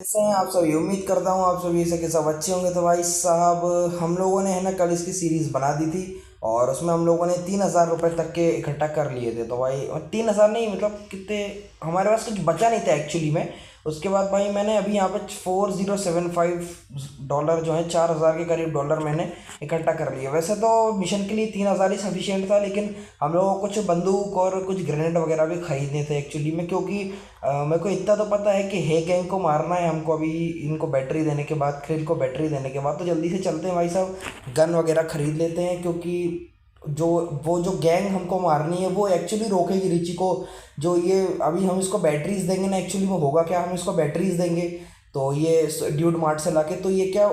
कैसे हैं आप सभी। उम्मीद करता हूँ आप सभी से के सब अच्छे होंगे। तो भाई साहब, हम लोगों ने है ना कल इसकी सीरीज़ बना दी थी और उसमें हम लोगों ने 3,000 रुपये तक के इकट्ठा कर लिए थे। तो भाई 3,000 नहीं, मतलब कितने, हमारे पास कुछ बचा नहीं था एक्चुअली में। उसके बाद भाई मैंने अभी यहाँ पे $4075 जो है 4,000 के करीब डॉलर मैंने इकट्ठा कर लिए। वैसे तो मिशन के लिए 3,000 ही सफिशियंट था, लेकिन हम लोगों को कुछ बंदूक और कुछ ग्रेनेड वगैरह भी खरीदने थे एक्चुअली में, क्योंकि मेरे को इतना तो पता है कि हे गैंग को मारना है हमको अभी। इनको बैटरी देने के बाद, क्रिल को बैटरी देने के बाद तो जल्दी से चलते हैं भाई साहब, गन वगैरह खरीद लेते हैं। क्योंकि जो वो जो गैंग हमको मारनी है वो एक्चुअली रोकेगी रिची को। जो ये अभी हम इसको बैटरीज देंगे ना, एक्चुअली में होगा क्या, हम इसको बैटरीज देंगे तो ये ड्यूड मार्ट से लाके तो ये क्या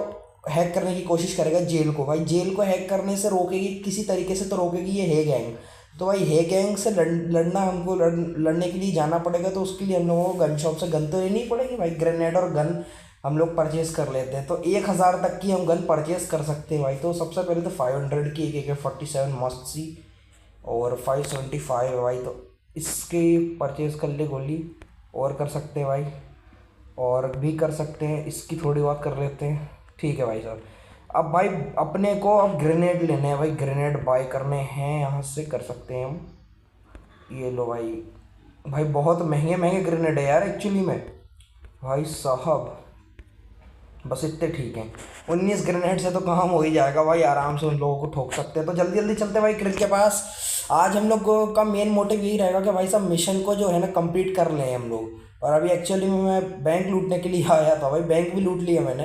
हैक करने की कोशिश करेगा जेल को। भाई जेल को हैक करने से रोकेगी किसी तरीके से, तो रोकेगी ये हे गैंग। तो भाई हे गैंग से लड़ना हमको, लड़ने के लिए जाना पड़ेगा। तो उसके लिए हम लोगों को गन शॉप से गन तो लेनी ही पड़ेगी भाई। ग्रेनेड और गन हम लोग परचेज कर लेते हैं, तो 1,000 तक की हम गन परचेज कर सकते हैं भाई। तो सबसे पहले तो 500 की एक AK-47 मस्त सी और 575 है भाई, तो इसकी परचेज कर ले गोली। और कर सकते हैं भाई, और भी कर सकते हैं, इसकी थोड़ी बहुत कर लेते हैं। ठीक है भाई साहब। अब भाई अपने को अब ग्रेनेड लेने हैं भाई, ग्रेनेड बाय करने हैं, यहाँ से कर सकते हैं हम। ये लो भाई। भाई बहुत महंगे महंगे ग्रेनेड है यार एक्चुअली में भाई साहब। बस इतने ठीक हैं। 19 ग्रेनेड से तो काम हो ही जाएगा भाई, आराम से उन लोगों को ठोक सकते हैं। तो जल्दी जल्दी चलते हैं भाई क्रिल के पास। आज हम लोग का मेन मोटिव यही रहेगा कि भाई साहब मिशन को जो है ना कंप्लीट कर लें हम लोग। और अभी एक्चुअली में मैं बैंक लूटने के लिए आया था भाई, बैंक भी लूट लिया मैंने।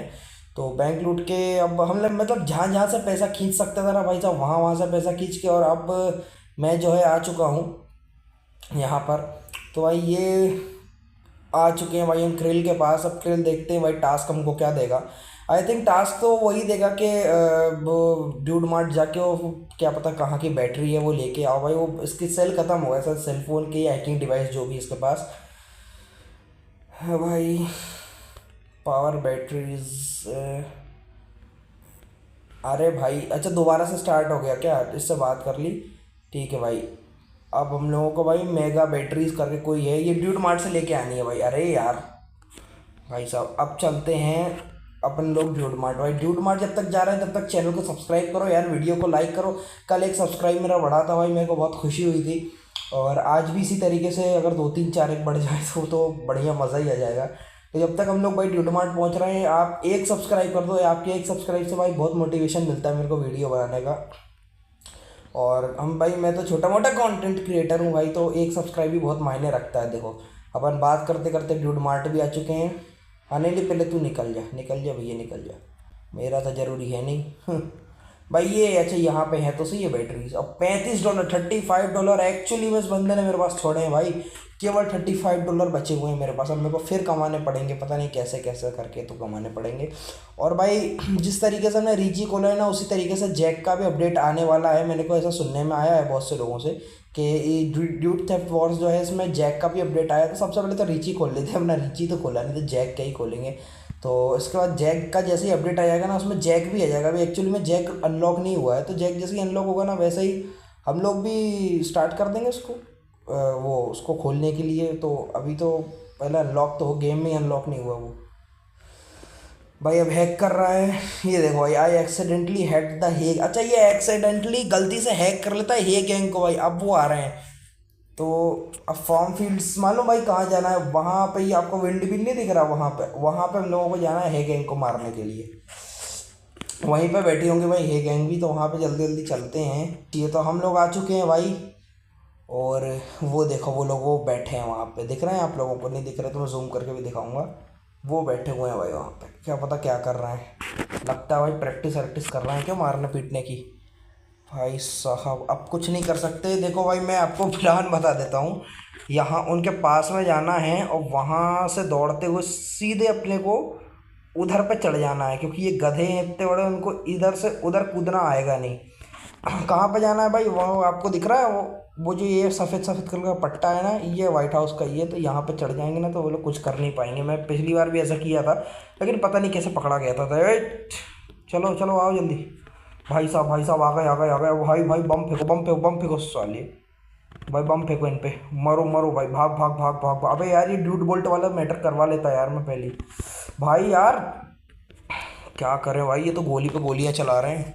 तो बैंक लूट के अब हम लोग मतलब जहाँ जहाँ से पैसा खींच सकता था ना भाई साहब, वहाँ वहाँ से पैसा खींच के, और अब मैं जो है आ चुका हूँ यहाँ पर। तो भाई ये आ चुके हैं भाई हम क्रिल के पास। अब क्रिल देखते हैं भाई टास्क हमको क्या देगा। आई थिंक टास्क तो वही देगा कि वो ड्यूड मार्ट जाके वो क्या पता कहाँ की बैटरी है वो लेके आओ भाई। वो इसकी सेल ख़त्म हो गया सर, सेलफोन की हैकिंग डिवाइस जो भी इसके पास है भाई। पावर बैटरीज, अरे भाई अच्छा दोबारा से स्टार्ट हो गया क्या, इससे बात कर ली। ठीक है भाई। अब हम लोगों को भाई मेगा बैटरीज करके कोई है, ये ड्यूड मार्ट से लेके आनी है भाई। अरे यार भाई साहब, अब चलते हैं अपन लोग ड्यूड मार्ट। भाई ड्यूड मार्ट जब तक जा रहे हैं तब तक चैनल को सब्सक्राइब करो यार, वीडियो को लाइक करो। कल एक सब्सक्राइब मेरा बढ़ा था भाई, मेरे को बहुत खुशी हुई थी। और आज भी इसी तरीके से अगर 2 3 4 एक बढ़ जाए तो बढ़िया मज़ा ही आ जाएगा। तो जब तक हम लोग भाई ड्यूड मार्ट पहुँच रहे हैं, आप एक सब्सक्राइब कर दो। आपके एक सब्सक्राइब से भाई बहुत मोटिवेशन मिलता है मेरे को वीडियो बनाने का। और हम भाई, मैं तो छोटा मोटा कंटेंट क्रिएटर हूँ भाई, तो एक सब्सक्राइब भी बहुत मायने रखता है। देखो अपन बात करते करते ड्यूड मार्ट भी आ चुके हैं। आने लिए पहले तू निकल जा, निकल जा भैया निकल जा, मेरा तो ज़रूरी है नहीं। भाई ये अच्छा यहाँ पे है तो सही है बैटरीज। अब $35, $35 एक्चुअली में इस बंदे ने मेरे पास छोड़े हैं भाई। केवल $35 बचे हुए हैं मेरे पास। अब मेरे को फिर कमाने पड़ेंगे, पता नहीं कैसे कैसे करके तो कमाने पड़ेंगे। और भाई जिस तरीके से हमने रीची खोला है ना, उसी तरीके से जैक का भी अपडेट आने वाला है। मेरे को ऐसा सुनने में आया है बहुत से लोगों से कि ये ड्यूड थेफ्ट वॉर्स जो है इसमें जैक का भी अपडेट आया। तो सबसे पहले तो रीची खोल लेते हैं, अपना रीची तो खोला नहीं तो जैक का ही खोलेंगे। तो इसके बाद जैक का जैसे ही अपडेट आ जाएगा ना, उसमें जैक भी आ जाएगा। अभी एक्चुअली में जैक अनलॉक नहीं हुआ है, तो जैक जैसे ही अनलॉक होगा ना वैसे ही हम लोग भी स्टार्ट कर देंगे उसको, वो उसको खोलने के लिए। तो अभी तो पहले अनलॉक तो हो, गेम में ही अनलॉक नहीं हुआ वो भाई। अब हैक कर रहा है ये देखो भाई। आई एक्सीडेंटली हैक द हेग। अच्छा ये एक्सीडेंटली गलती से हैक कर लेता है हे गैंग को भाई। अब वो आ रहे हैं तो अब फॉर्म फील्ड्स मालूम भाई कहाँ जाना है। वहाँ पे ही आपको विंड मिल नहीं दिख रहा, वहाँ पे हम लोगों को जाना है हे गैंग को मारने के लिए। वहीं पे बैठी होंगे भाई हे गैंग भी, तो वहाँ पे जल्दी जल्दी चलते हैं। ये तो हम लोग आ चुके हैं भाई। और वो देखो वो लोग वो बैठे हैं वहाँ पे, दिख रहे हैं आप लोगों को, नहीं दिख रहे तो मैं जूम करके भी दिखाऊंगा। वो बैठे हुए हैं भाई वहाँ पे, क्या पता क्या कर रहे हैं। लगता है भाई प्रैक्टिस वैक्टिस कर रहे हैं क्या मारने पीटने की। भाई साहब अब कुछ नहीं कर सकते। देखो भाई मैं आपको प्लान बता देता हूँ। यहाँ उनके पास में जाना है और वहाँ से दौड़ते हुए सीधे अपने को उधर पे चढ़ जाना है, क्योंकि ये गधे हैं इतने बड़े, उनको इधर से उधर कूदना आएगा नहीं। कहाँ पे जाना है भाई, वो आपको दिख रहा है वो जो ये सफ़ेद सफ़ेद कलर का पट्टा है ना, ये वाइट हाउस का। ये तो यहाँ पे चढ़ जाएंगे ना तो वो लोग कुछ कर नहीं पाएंगे। मैं पिछली बार भी ऐसा किया था, लेकिन पता नहीं कैसे पकड़ा गया था। ए, चलो चलो आओ जल्दी। भाई साहब आ गए आ गए आ गए। भाई भाई बम फेंको बम फेंको बम फेंको साले। भाई बम फेंको इन पे, मरो मरो भाई, भाग भाग भाग भाग भाग। अबे यार ये ड्यूट बोल्ट वाला मैटर करवा लेता यार मैं पहले ही। भाई यार क्या करें भाई, ये तो गोली पे गोलियां चला रहे हैं।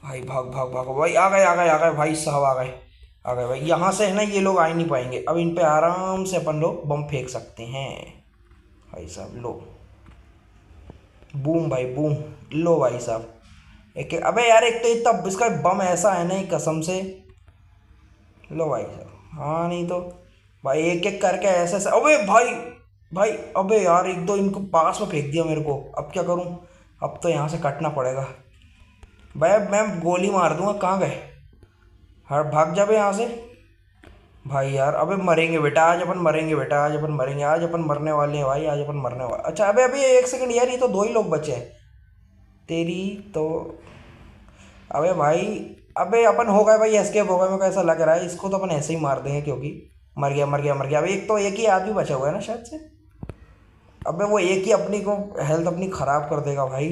भाई भाग भाग भाग भाई, आ गए आ गए आ गए भाई साहब, आ गए भाई। यहाँ से है ना ये लोग आ ही नहीं पाएंगे, अब इन पे आराम से अपन लोग बम फेंक सकते हैं। भाई साहब लो, बूम भाई बूम। लो भाई साहब, एक एक, अबे यार एक तो इतना इसका बम ऐसा है ना, कसम से। लो भाई साहब, हाँ नहीं तो भाई एक एक करके ऐसे ऐसे, अबे भाई भाई, अबे यार एक दो इनको पास में फेंक दिया मेरे को, अब क्या करूं। अब तो यहाँ से कटना पड़ेगा भाई, अब मैं गोली मार दूंगा। कहाँ गए, हर भाग जा बे यहाँ से। भाई यार अबे मरेंगे बेटा, आज अपन मरेंगे बेटा, आज अपन मरेंगे, आज अपन मरने वाले हैं भाई, आज अपन मरने वाले। अच्छा अबे अभी एक सेकंड यार, ये तो दो ही लोग बचे हैं तेरी तो। अबे भाई, अबे अपन हो गए भाई, एस्केप हो गए। मेरे को ऐसा लग रहा है इसको तो अपन ऐसे ही मार देंगे, क्योंकि मर गया मर गया मर गया। अबे एक तो एक ही आदमी बचा हुआ है ना शायद से। अबे वो एक ही अपनी को हेल्थ अपनी ख़राब कर देगा भाई।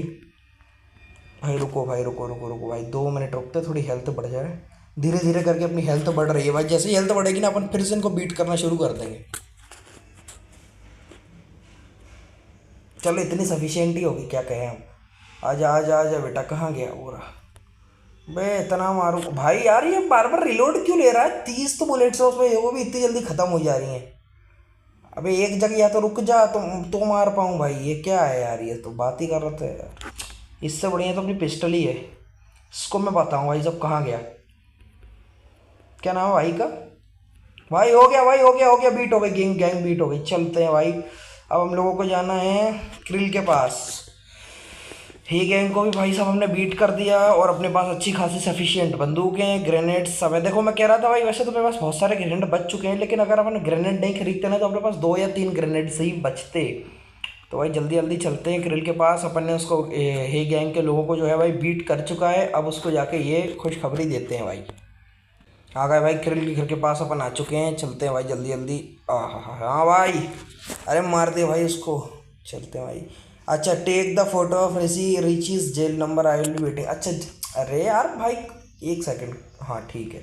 भाई रुको भाई, रुको रुको रुको भाई, 2 मिनट रुकते, थोड़ी हेल्थ बढ़ जाए। धीरे धीरे करके अपनी हेल्थ बढ़ रही है भाई, जैसे ही हेल्थ बढ़ेगी ना अपन फिर से इनको बीट करना शुरू कर देंगे। चलो इतनी सफिशियंट ही होगी, क्या कहें हम। आजा आजा आजा बेटा, कहाँ गया वो रहा। बे इतना मारू भाई, यार ये बार बार रिलोड क्यों ले रहा है, 30 तो बुलेट्स है उसमें, वो भी इतनी जल्दी ख़त्म हो जा रही हैं। अबे एक जगह या तो रुक जा तो मार पाऊँ भाई, ये क्या है यार, ये तो बात ही कर रहे थे यार। इससे बढ़िया तो अपनी पिस्टल ही है, इसको मैं बताऊँ भाई सब कहाँ गया। क्या नाम है भाई का। भाई हो गया भाई, हो गया बीट हो गई, गैंग गैंग बीट हो गई। चलते हैं भाई, अब हम लोगों को जाना है क्रिल के पास। ही गैंग को भी भाई साहब हमने बीट कर दिया, और अपने पास अच्छी खासी सफिशिएंट बंदूकें, ग्रेनेड्स सब है। देखो मैं कह रहा था भाई, वैसे तो मेरे पास बहुत सारे ग्रेनेड बच चुके हैं, लेकिन अगर अपन ग्रेनेड नहीं खरीदते ना तो अपने पास 2 या 3 ग्रेनेड से ही बचते। तो भाई जल्दी जल्दी चलते हैं क्रिल के पास। अपन ने उसको हे गैंग के लोगों को जो है भाई बीट कर चुका है, अब उसको जाके ये खुशखबरी देते हैं भाई। आ गए भाई, क्रिल के घर के पास अपन आ चुके हैं, चलते हैं भाई जल्दी जल्दी। हाँ भाई, अरे मार दे भाई उसको। चलते हैं भाई। अच्छा, take the photo of Richie's jail number, I will be waiting. अच्छा अरे यार भाई, एक सेकंड, हाँ ठीक है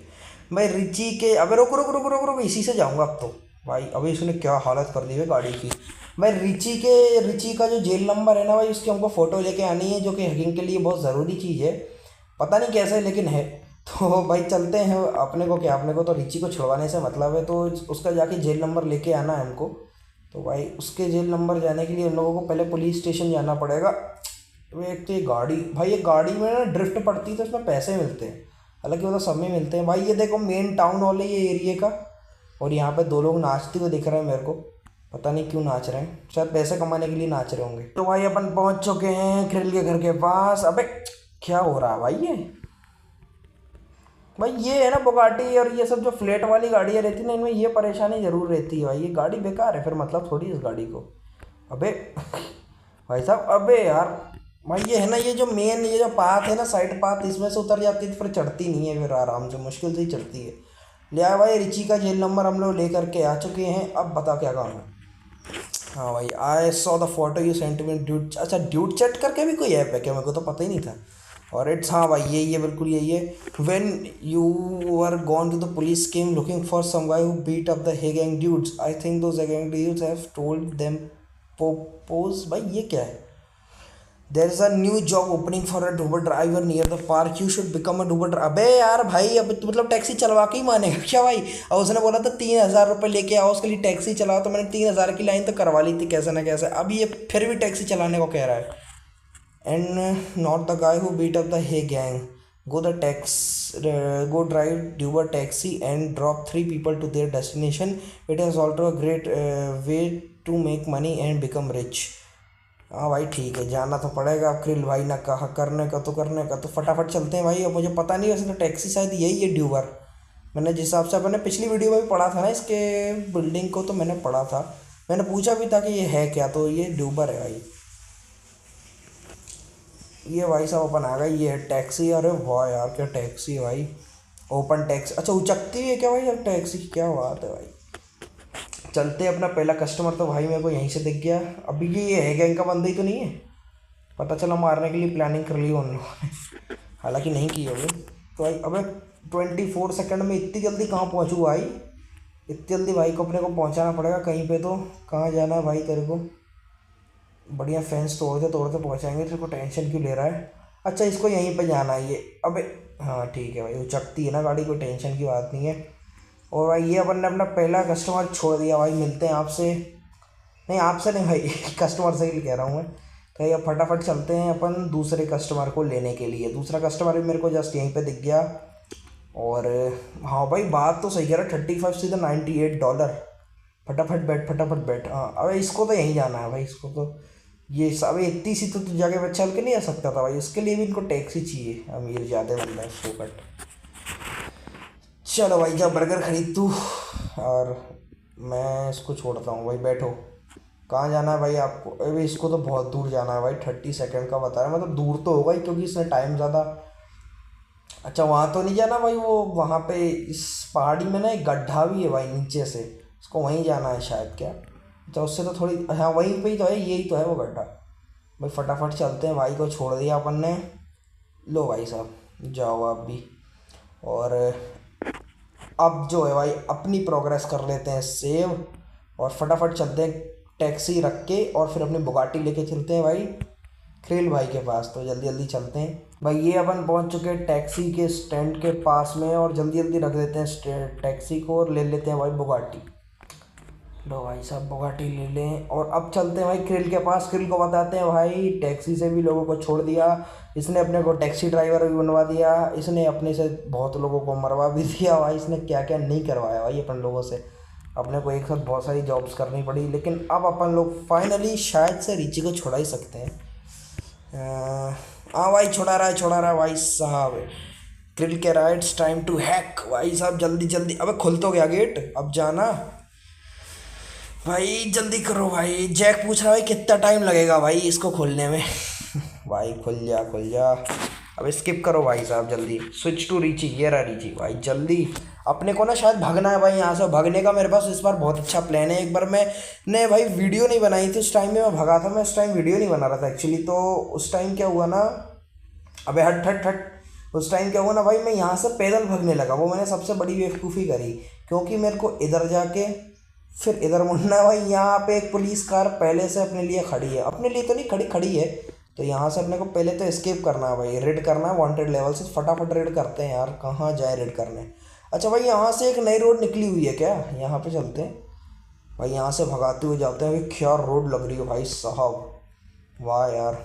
भाई। रिची के, अबे रुक रुक रुक रुक रुक, इसी से जाऊँगा अब तो। भाई अभी इसने क्या हालत कर दी है गाड़ी की। भाई रिची का जो जेल नंबर है ना भाई, उसकी हमको फ़ोटो लेके आनी है, जो कि हैकिंग के लिए बहुत ज़रूरी चीज़ है। पता नहीं कैसे लेकिन है। तो भाई चलते हैं, अपने को क्या, अपने को तो रिची को छुड़वाने से मतलब है, तो उसका जाके जेल नंबर लेके आना है हमको। तो भाई उसके जेल नंबर जाने के लिए हम लोगों को पहले पुलिस स्टेशन जाना पड़ेगा। तो एक तो ये गाड़ी भाई, ये गाड़ी में ना ड्रिफ्ट पड़ती है तो उसमें पैसे मिलते हैं, हालांकि वो तो सब में मिलते हैं भाई। ये देखो मेन टाउन हॉल है ये एरिया का, और यहाँ पे 2 लोग नाचते हुए दिख रहे हैं मेरे को। पता नहीं क्यों नाच रहे हैं, शायद पैसे कमाने के लिए नाच रहे होंगे। तो भाई अपन पहुँच चुके हैं क्रिल के घर के पास। अबे क्या हो रहा है भाई, ये भाई ये है ना बुगाटी और ये सब जो फ्लैट वाली गाड़ियाँ रहती ना, इनमें ये परेशानी ज़रूर रहती है भाई, ये गाड़ी बेकार है फिर, मतलब थोड़ी इस गाड़ी को। अबे भाई साहब, अबे यार भाई ये है ना, ये जो मेन ये जो पाथ है ना, साइड पाथ, इसमें से उतर जाती है तो फिर चढ़ती नहीं है, फिर आराम से मुश्किल से ही चढ़ती है। लिया भाई, रिची का जेल नंबर हम लोग ले करके आ चुके हैं, अब बता क्या काम है। हाँ भाई, I saw the photo you sent me duet. अच्छा ड्यूट चैट करके भी कोई ऐप है क्या, मेरे को तो पता ही नहीं था। और इट्स, हाँ भाई यही है, बिल्कुल यही है। When you are gone to the police came looking for some guy who beat up the hey gang dudes, I think those gang dudes have told them popos. भाई ये क्या है। There is a new job opening for a Uber driver near the park, you should become a Uber driver. अबे यार भाई, अब तो मतलब टैक्सी चलवा के ही मानेगा क्या भाई। और उसने बोला था 3,000 रुपये लेके आओ उसके लिए टैक्सी चलाओ, तो मैंने 3,000 की लाइन तो करवा ली थी कैसे ना कैसे, अब ये फिर भी टैक्सी चलाने को कह रहा है। And not the guy who beat up the Hey gang. Go drive Uber taxi and drop 3 people to their destination. It is also a great way to make money and become rich. हाँ भाई ठीक है, जाना तो पड़ेगा अब krill भाई, ना कहा करने का तो फटाफट चलते हैं भाई। अब मुझे पता नहीं, वैसे तो टैक्सी शायद यही है ड्यूबर। मैंने जिस हिसाब से अपने पिछली वीडियो में भी पढ़ा था ना इसके बिल्डिंग को, तो मैंने पढ़ा था, मैंने पूछा भी था कि ये है क्या, तो ये ड्यूबर है भाई। ये भाई साहब अपन आ गए, ये है टैक्सी। अरे वाह यार क्या टैक्सी है भाई, ओपन टैक्सी। अच्छा उचकती है क्या भाई यार टैक्सी, क्या बात है भाई। चलते हैं, अपना पहला कस्टमर तो भाई मेरे को यहीं से दिख गया। अभी ये है गैंग का बंदा ही तो नहीं है, पता चला मारने के लिए प्लानिंग कर ली उन लोगों ने, हालांकि नहीं की होगी। तो भाई अबे 24 सेकंड में इतनी जल्दी कहाँ पहुँचूँ भाई, इतनी जल्दी भाई को अपने को पहुँचाना पड़ेगा कहीं पे। तो कहाँ जाना है भाई तेरे को? बढ़िया फेंस तोड़ते तोड़ते पहुँचाएंगे, तेरे को टेंशन क्यों ले रहा है? अच्छा इसको यहीं पे जाना है ये, अबे हाँ ठीक है भाई, वो चकती है ना गाड़ी, कोई टेंशन की बात नहीं है। और भाई ये अपन ने अपना पहला कस्टमर छोड़ दिया भाई, मिलते हैं आपसे, नहीं आपसे नहीं भाई कस्टमर से ही कह रहा हूँ मैं। तो ये फटाफट चलते हैं अपन दूसरे कस्टमर को लेने के लिए। दूसरा कस्टमर भी मेरे को जस्ट यहीं पे दिख गया। और हाँ भाई बात तो सही कह रहा है, 35 से $98। फटाफट बैठ फटाफट बैठ। हाँ अबे इसको तो यहीं जाना है भाई, इसको तो ये सब इतनी सी तो जगह पे चल के नहीं आ सकता था भाई, उसके लिए भी इनको टैक्सी चाहिए, अमीर ज़्यादा बंदा है इसको कट। चलो भाई जा बर्गर खरीद तू, और मैं इसको छोड़ता हूँ भाई, बैठो। कहाँ जाना है भाई आपको? अभी इसको तो बहुत दूर जाना है भाई, 30 सेकंड का बता रहा है, मतलब दूर तो होगा ही क्योंकि इसने टाइम ज़्यादा। अच्छा वहाँ तो नहीं जाना भाई, वो वहाँ पे इस पहाड़ी में ना एक गड्ढा भी है भाई नीचे से, उसको वहीं जाना है शायद क्या। अच्छा उससे तो थोड़ी, हाँ वहीं पे ही तो है, यही तो है वो गड्ढा। भाई फटाफट चलते हैं, भाई को छोड़ दिया अपन ने। लो भाई साहब जाओ आप भी। और अब जो है भाई अपनी प्रोग्रेस कर लेते हैं सेव, और फटाफट चलते हैं टैक्सी रख के, और फिर अपनी बुगाटी लेके चलते हैं भाई क्रिल भाई के पास। तो जल्दी जल्दी चलते हैं भाई, ये अपन पहुंच चुके हैं टैक्सी के स्टैंड के पास में, और जल्दी जल्दी रख देते हैं टैक्सी को और ले लेते हैं भाई बुगाटी। लो भाई साहब बुगाटी ले लें, और अब चलते हैं भाई क्रिल के पास। क्रिल को बताते हैं भाई टैक्सी से भी लोगों को छोड़ दिया, इसने अपने को टैक्सी ड्राइवर भी बनवा दिया, इसने अपने से बहुत लोगों को मरवा भी दिया भाई, इसने क्या क्या नहीं करवाया भाई अपन लोगों से। अपने को एक साथ बहुत सारी जॉब्स करनी पड़ी, लेकिन अब अपन लोग फाइनली शायद से रिची को छुड़ा ही सकते हैं। हाँ भाई छुड़ा रहा है भाई साहब। क्रिल के राइट्स टाइम टू हैक भाई साहब, जल्दी जल्दी। अबे खुल तो गया गेट, अब जाना भाई, जल्दी करो भाई। जैक पूछ रहा है भाई कितना टाइम लगेगा भाई इसको खोलने में भाई खुल जा खुल जा। अब स्किप करो भाई साहब जल्दी, स्विच टू रीची, ये रहा रीची भाई जल्दी। अपने को ना शायद भागना है भाई यहाँ से, भागने का मेरे पास इस बार बहुत अच्छा प्लान है। एक बार मैंने भाई वीडियो नहीं बनाई थी, उस टाइम में मैं भगा था, मैं उस टाइम वीडियो नहीं बना रहा था एक्चुअली। तो उस टाइम क्या हुआ ना, अबे हट हट हट, उस टाइम क्या हुआ ना भाई, मैं यहाँ से पैदल भागने लगा। वो मैंने सबसे बड़ी बेवकूफ़ी करी, क्योंकि मेरे को इधर जाके फिर इधर मुड़ना है भाई। यहाँ पे एक पुलिस कार पहले से अपने लिए खड़ी है, अपने लिए तो नहीं खड़ी खड़ी है, तो यहाँ से अपने को पहले तो एस्केप करना है भाई, रेड करना है वांटेड लेवल से। फटाफट रेड करते हैं यार, कहाँ जाए रेड करने। अच्छा भाई यहाँ से एक नई रोड निकली हुई है क्या, यहाँ पे चलते हैं भाई, यहाँ से भगाते हुए जाते हैं भाई। क्या रोड लग रही है भाई साहब, वाह यार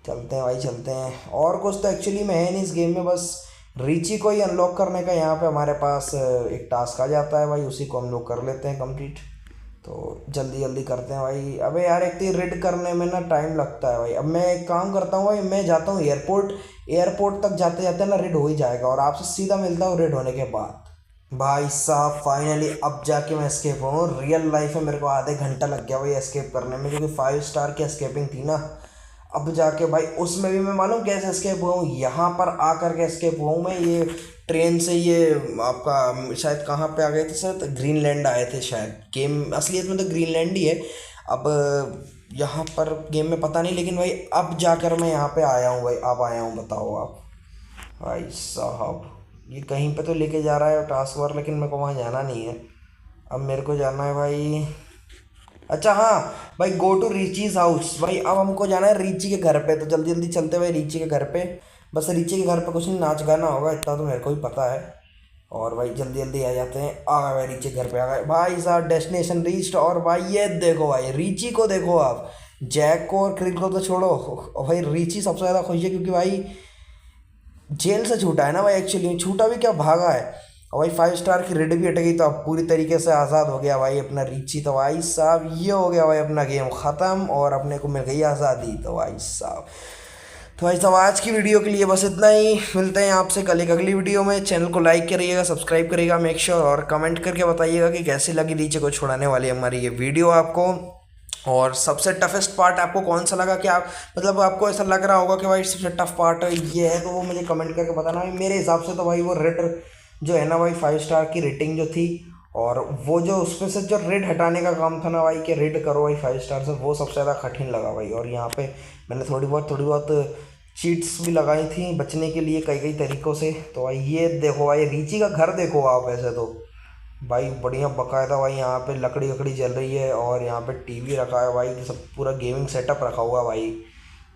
चलते हैं भाई चलते हैं। और कुछ तो एक्चुअली में है नहीं इस गेम में, बस रीची को ही अनलॉक करने का यहाँ पे हमारे पास एक टास्क आ जाता है भाई, उसी को हम लोग कर लेते हैं कंप्लीट। तो जल्दी जल्दी करते हैं भाई। अबे यार एक तो रेड करने में ना टाइम लगता है भाई। अब मैं एक काम करता हूँ भाई, मैं जाता हूँ एयरपोर्ट, एयरपोर्ट तक जाते जाते ना रेड हो ही जाएगा, और आपसे सीधा मिलता हूँ रेड होने के बाद। भाई साहब फाइनली अब जाके मैं एस्केप हूँ। रियल लाइफ में मेरे को आधे घंटा लग गया भाई एस्केप करने में, क्योंकि 5 स्टार की एस्केपिंग थी ना। अब जाके भाई उसमें भी मैं मालूम कैसे एस्केप हुआ हूँ, यहाँ पर आकर के एस्केप हुआ हूँ मैं। ये ट्रेन से, ये आपका शायद कहाँ पे आ गए थे सर, ग्रीनलैंड आए थे शायद, गेम असलियत में तो ग्रीनलैंड ही है। अब यहाँ पर गेम में पता नहीं, लेकिन भाई अब जाकर मैं यहाँ पे आया हूँ भाई, अब आया हूँ। बताओ आप भाई साहब, ये कहीं पे तो लेके जा रहा है टास्क बार, लेकिन मेरे को वहाँ जाना नहीं है। अब मेरे को जाना है भाई, अच्छा हाँ भाई, गो टू रीचीज हाउस भाई। अब हमको जाना है रीची के घर पे, तो जल्दी जल्दी चलते भाई रीची के घर पे। बस रीची के घर पे कुछ नहीं, नाच गाना होगा, इतना तो मेरे को भी पता है। और भाई जल्दी जल्दी आ जाते हैं। आ गए भाई रीची के घर पे, आ गए भाई साहब, डेस्टिनेशन रीच्ड। और भाई ये देखो भाई रीची को देखो आप, जैक को और क्रिल को तो छोड़ो, और भाई रीची सबसे ज़्यादा खुश है क्योंकि भाई जेल से छूटा है ना भाई, एक्चुअली छूटा भी क्या, भागा है। और भाई 5 स्टार की रेड भी हट गई, तो अब पूरी तरीके से आज़ाद हो गया भाई अपना रीची। तो भाई साहब ये हो गया भाई अपना गेम ख़त्म, और अपने को मिल गई आज़ादी। तो भाई साहब, तो भाई साहब आज की वीडियो के लिए बस इतना ही। मिलते हैं आपसे कल एक अगली वीडियो में। चैनल को लाइक करिएगा, सब्सक्राइब करिएगा मेक श्योर, और कमेंट करके बताइएगा कि कैसी लगी रीची को छुड़ाने वाली हमारी ये वीडियो आपको। और सबसे टफेस्ट पार्ट आपको कौन सा लगा, कि आप मतलब आपको ऐसा लग रहा होगा कि भाई सबसे टफ पार्ट ये है, तो वो मुझे कमेंट करके बताना। मेरे हिसाब से तो भाई वो रेड जो है ना भाई, 5 स्टार की रेटिंग जो थी, और वो जो उसमें से जो रेड हटाने का काम था ना भाई, कि रेड करो भाई 5 स्टार से, वो सबसे ज़्यादा कठिन लगा भाई। और यहाँ पे मैंने थोड़ी बहुत चीट्स भी लगाई थी बचने के लिए कई कई तरीक़ों से। तो भाई ये देखो भाई, रीची का घर देखो आप। वैसे तो भाई बढ़िया बकायदा भाई, यहाँ पे लकड़ी वकड़ी जल रही है और यहाँ पे टीवी रखा है भाई, सब पूरा गेमिंग सेटअप रखा हुआ है भाई।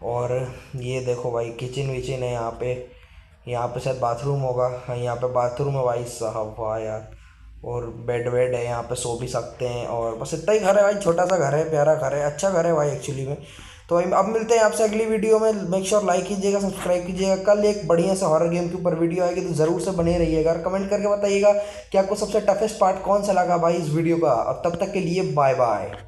और ये देखो भाई किचन विचन है यहाँ पे। यहाँ पे शायद बाथरूम होगा। हाँ यहाँ पे बाथरूम है भाई साहब, वाह यार। और बेड वेड है, यहाँ पे सो भी सकते हैं। और बस इतना ही घर है भाई, छोटा सा घर है, प्यारा घर है, अच्छा घर है भाई एक्चुअली में। तो भाई अब मिलते हैं आपसे अगली वीडियो में। मेक श्योर लाइक कीजिएगा, सब्सक्राइब कीजिएगा। कल एक बढ़िया सा हॉरर गेम के ऊपर वीडियो आएगी, तो ज़रूर से बने रहिएगा। और कमेंट करके बताइएगा कि आपको सबसे टफेस्ट पार्ट कौन सा लगा भाई इस वीडियो का। और तब तक के लिए बाय बाय।